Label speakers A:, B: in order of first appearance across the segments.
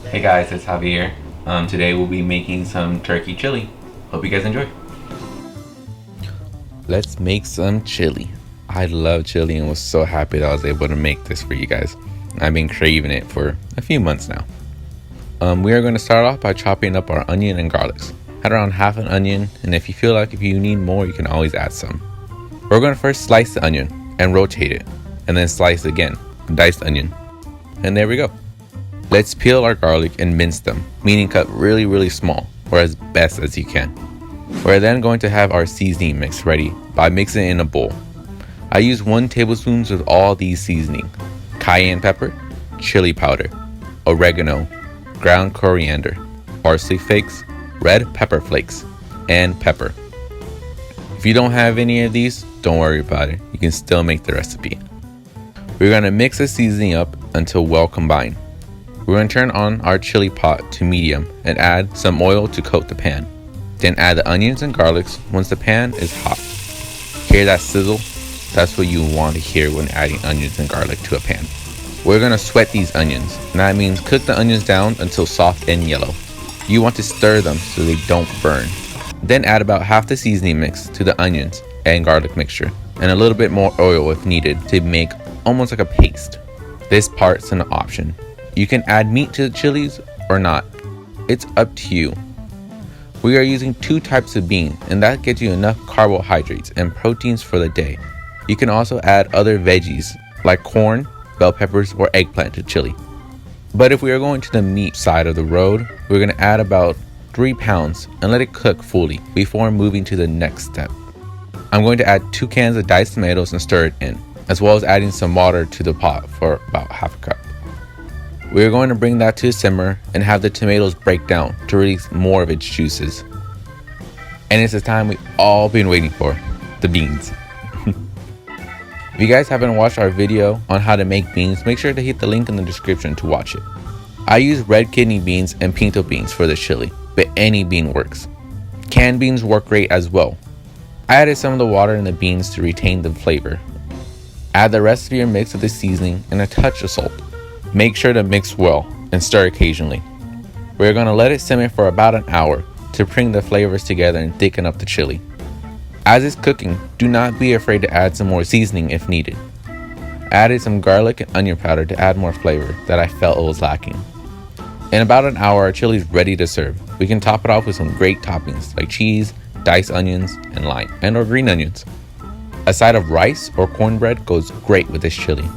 A: Hey guys, it's Javier. Today we'll be making some turkey chili. Hope you guys enjoy. Let's make some chili. I love chili and was so happy that I was able to make this for you guys. I've been craving it for a few months now. We are going to start off by chopping up our onion and garlics. Add around half an onion, and if you feel like if you need more, you can always add some. We're going to first slice the onion and rotate it, and then slice again, diced onion. And there we go. Let's peel our garlic and mince them, meaning cut really small, or as best as you can. We're then going to have our seasoning mix ready by mixing it in a bowl. I use 1 tablespoon of all these seasoning: cayenne pepper, chili powder, oregano, ground coriander, parsley flakes, red pepper flakes, and pepper. If you don't have any of these, don't worry about it, you can still make the recipe. We're going to mix the seasoning up until well combined. We're going to turn on our chili pot to medium and add some oil to coat the pan. Then add the onions and garlics once the pan is hot. Hear that sizzle? That's what you want to hear when adding onions and garlic to a pan. We're going to sweat these onions, and that means cook the onions down until soft and yellow. You want to stir them so they don't burn. Then add about half the seasoning mix to the onions and garlic mixture, and a little bit more oil if needed to make almost like a paste. This part's an option. You can add meat to the chilies or not. It's up to you. We are using 2 types of bean, and that gets you enough carbohydrates and proteins for the day. You can also add other veggies like corn, bell peppers, or eggplant to chili. But if we are going to the meat side of the road, we're going to add about 3 pounds and let it cook fully before moving to the next step. I'm going to add 2 cans of diced tomatoes and stir it in, as well as adding some water to the pot for about half a cup. We are going to bring that to a simmer and have the tomatoes break down to release more of its juices. And it's the time we've all been waiting for, the beans. If you guys haven't watched our video on how to make beans, make sure to hit the link in the description to watch it. I use red kidney beans and pinto beans for the chili, but any bean works. Canned beans work great as well. I added some of the water in the beans to retain the flavor. Add the rest of your mix of the seasoning and a touch of salt. Make sure to mix well and stir occasionally. We're going to let it simmer for about an hour to bring the flavors together and thicken up the chili. As it's cooking, do not be afraid to add some more seasoning if needed. I added some garlic and onion powder to add more flavor that I felt was lacking. In about an hour, our chili is ready to serve. We can top it off with some great toppings like cheese, diced onions, and lime, and/or green onions. A side of rice or cornbread goes great with this chili.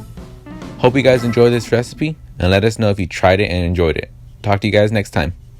A: Hope you guys enjoy this recipe, and let us know if you tried it and enjoyed it. Talk to you guys next time.